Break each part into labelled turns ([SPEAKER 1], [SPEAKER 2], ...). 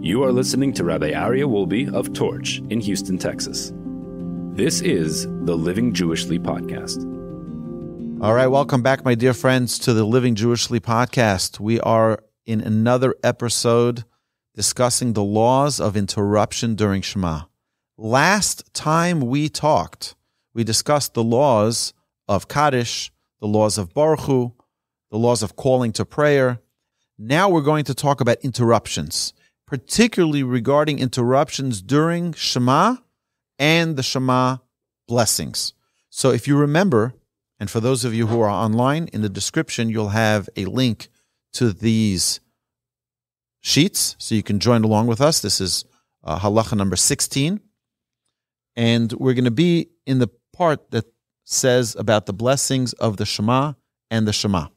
[SPEAKER 1] You are listening to Rabbi Aryeh Wolbe of Torch in Houston, Texas. This is the Living Jewishly podcast.
[SPEAKER 2] All right, welcome back, my dear friends, to the Living Jewishly podcast. We are in another episode discussing the laws of interruption during Shema. Last time we talked, we discussed the laws of Kaddish, the laws of Baruch Hu, the laws of calling to prayer. Now we're going to talk about interruptions, particularly regarding interruptions during Shema and the Shema blessings. So if you remember, and for those of you who are online, in the description you'll have a link to these sheets, so you can join along with us. This is halacha number 16. And we're going to be in the part that says about the blessings of the Shema and the Shema.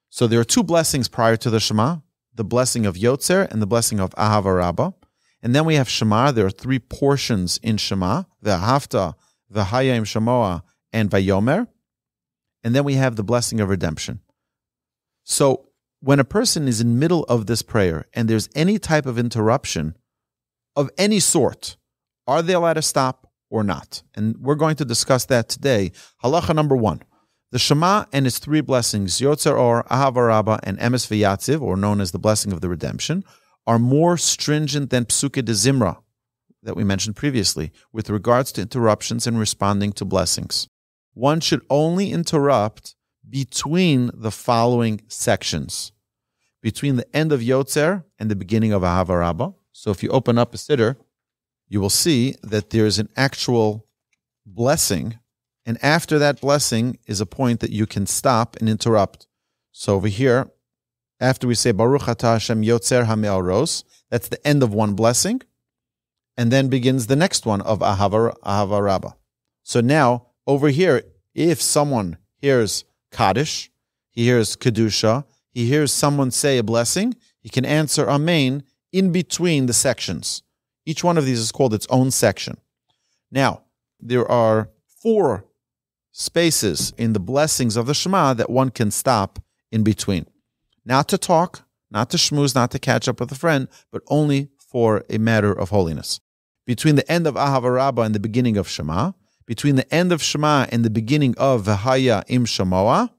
[SPEAKER 2] So there are two blessings prior to the Shema, the blessing of Yotzer and the blessing of Ahava Rabbah. And then we have Shema. There are three portions in Shema, V'ahavta, V'hayim Shamoa, and Vayomer. And then we have the blessing of redemption. So when a person is in the middle of this prayer and there's any type of interruption of any sort, are they allowed to stop or not? And we're going to discuss that today. Halacha number 1. The Shema and its three blessings, Yotzer Or, Ahava Rabbah, and Emes V'yatziv, or known as the blessing of the redemption, are more stringent than Psuke de Zimra that we mentioned previously with regards to interruptions and responding to blessings. One should only interrupt between the following sections, between the end of Yotzer and the beginning of Ahava Rabbah. So if you open up a siddur, you will see that there is an actual blessing, and after that blessing is a point that you can stop and interrupt. So over here, after we say Baruch Atah Hashem Yotzer HaMe'aros, that's the end of one blessing, and then begins the next one of Ahava Rabbah. So now, over here, if someone hears Kaddish, he hears Kedusha, he hears someone say a blessing, he can answer Amen in between the sections. Each one of these is called its own section. Now, there are 4 spaces in the blessings of the Shema that one can stop in between. Not to talk, not to schmooze, not to catch up with a friend, but only for a matter of holiness. Between the end of Ahava Rabbah and the beginning of Shema, between the end of Shema and the beginning of V'haya im Shamoa,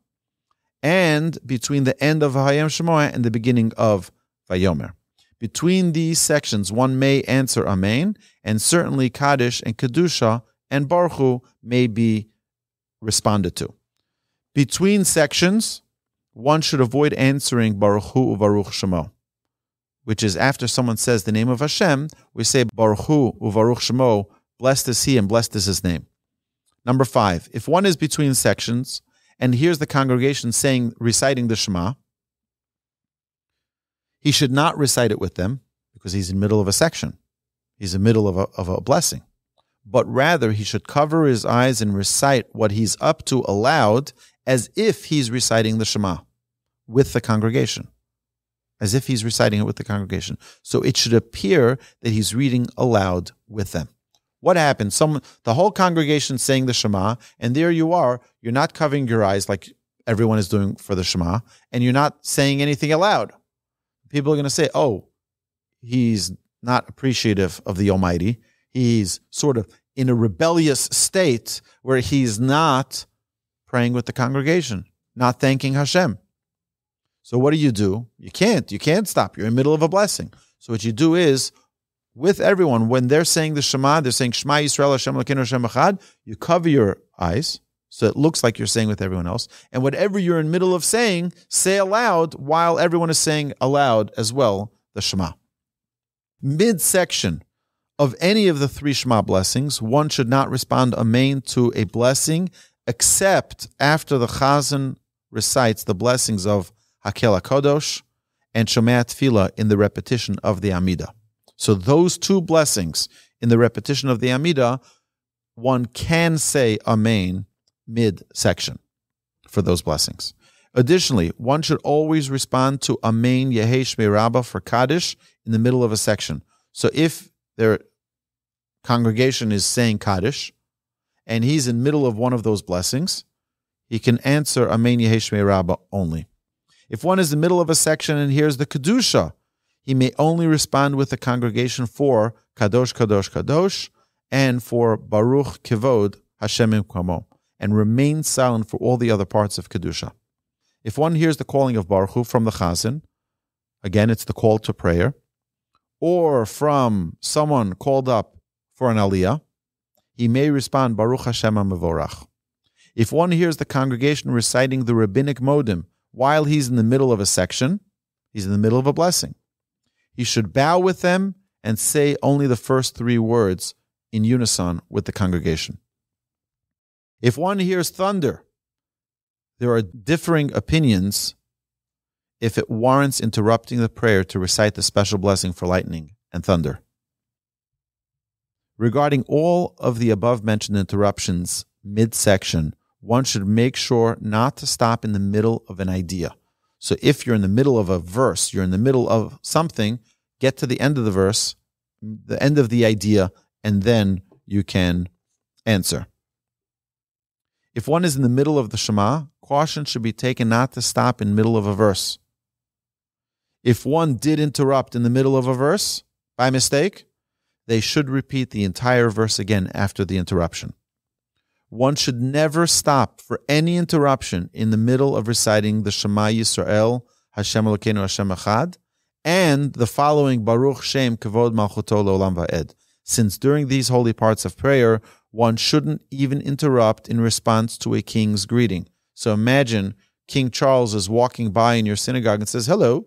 [SPEAKER 2] and between the end of V'haya im Shamoa and the beginning of Vayomer. Between these sections, one may answer Amen, and certainly Kaddish and Kedusha and Baruch Hu may be responded to. Between sections, one should avoid answering Baruch Hu uVaruch Shemo, which is after someone says the name of Hashem, we say Baruch Hu uVaruch Shemo, blessed is He and blessed is His name. Number 5, if one is between sections and hears the congregation reciting the Shema, he should not recite it with them because he's in the middle of a section. He's in the middle of a blessing. But rather, he should cover his eyes and recite what he's up to aloud as if he's reciting the Shema with the congregation. As if he's reciting it with the congregation. So it should appear that he's reading aloud with them. What happens? The whole congregation saying the Shema, and there you are, you're not covering your eyes like everyone is doing for the Shema, and you're not saying anything aloud. People are going to say, oh, he's not appreciative of the Almighty. He's sort of in a rebellious state where he's not praying with the congregation, not thanking Hashem. So what do? You can't stop. You're in the middle of a blessing. So what you do is, with everyone, when they're saying the Shema, they're saying Shema Yisrael Hashem Elokeinu Hashem Echad, you cover your eyes, so it looks like you're saying with everyone else. And whatever you're in the middle of saying, say aloud while everyone is saying aloud as well the Shema. Midsection of any of the 3 Shema blessings, one should not respond Amen to a blessing except after the Chazan recites the blessings of Hakel HaKadosh and Shomea Tefillah in the repetition of the Amidah. So those 2 blessings in the repetition of the Amidah, one can say Amen mid-section for those blessings. Additionally, one should always respond to Amen Yehei Shmei Rabbah for Kaddish in the middle of a section. So if their congregation is saying Kaddish, and he's in the middle of one of those blessings, he can answer Amen Yehei Shmei Rabbah only. If one is in the middle of a section and hears the Kedusha, he may only respond with the congregation for Kadosh, Kadosh, Kadosh, and for Baruch Kivod Hashem Imkamo, and remain silent for all the other parts of Kedusha. If one hears the calling of Baruch Hu from the Chazan, again, it's the call to prayer, or from someone called up for an aliyah, he may respond, Baruch Hashem HaMevorach. If one hears the congregation reciting the rabbinic modim while he's in the middle of a section, he's in the middle of a blessing, he should bow with them and say only the first 3 words in unison with the congregation. If one hears thunder, there are differing opinions if it warrants interrupting the prayer to recite the special blessing for lightning and thunder. Regarding all of the above-mentioned interruptions midsection, one should make sure not to stop in the middle of an idea. So if you're in the middle of a verse, you're in the middle of something, get to the end of the verse, the end of the idea, and then you can answer. If one is in the middle of the Shema, caution should be taken not to stop in the middle of a verse. If one did interrupt in the middle of a verse, by mistake, they should repeat the entire verse again after the interruption. One should never stop for any interruption in the middle of reciting the Shema Yisrael, Hashem Elokeinu Hashem Echad, and the following Baruch Shem Kavod Malchuto Leolam Va'ed. Since during these holy parts of prayer, one shouldn't even interrupt in response to a king's greeting. So imagine King Charles is walking by in your synagogue and says, hello,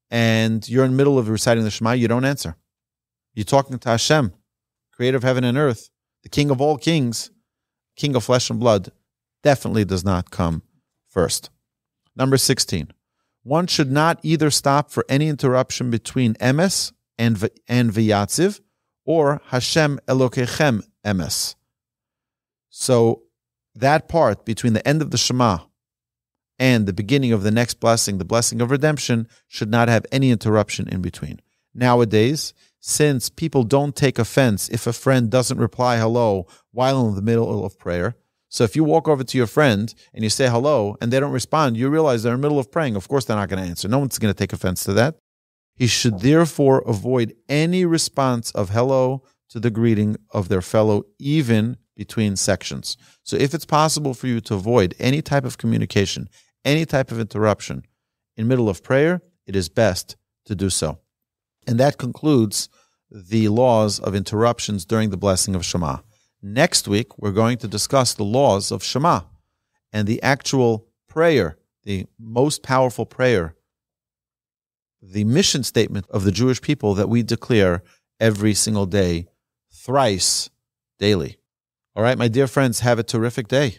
[SPEAKER 2] and you're in the middle of reciting the Shema, you don't answer. You're talking to Hashem, creator of heaven and earth, the king of all kings, king of flesh and blood, definitely does not come first. Number 16, one should not either stop for any interruption between emes and v'yatziv, or Hashem Elokechem emes. So that part between the end of the Shema and the beginning of the next blessing, the blessing of redemption, should not have any interruption in between. Nowadays, since people don't take offense if a friend doesn't reply hello while in the middle of prayer, so if you walk over to your friend and you say hello and they don't respond, you realize they're in the middle of praying. Of course they're not going to answer. No one's going to take offense to that. He should therefore avoid any response of hello to the greeting of their fellow, even between sections. So if it's possible for you to avoid any type of communication, any type of interruption in middle of prayer, it is best to do so. And that concludes the laws of interruptions during the blessing of Shema. Next week, we're going to discuss the laws of Shema and the actual prayer, the most powerful prayer, the mission statement of the Jewish people that we declare every single day, thrice daily. All right, my dear friends, have a terrific day.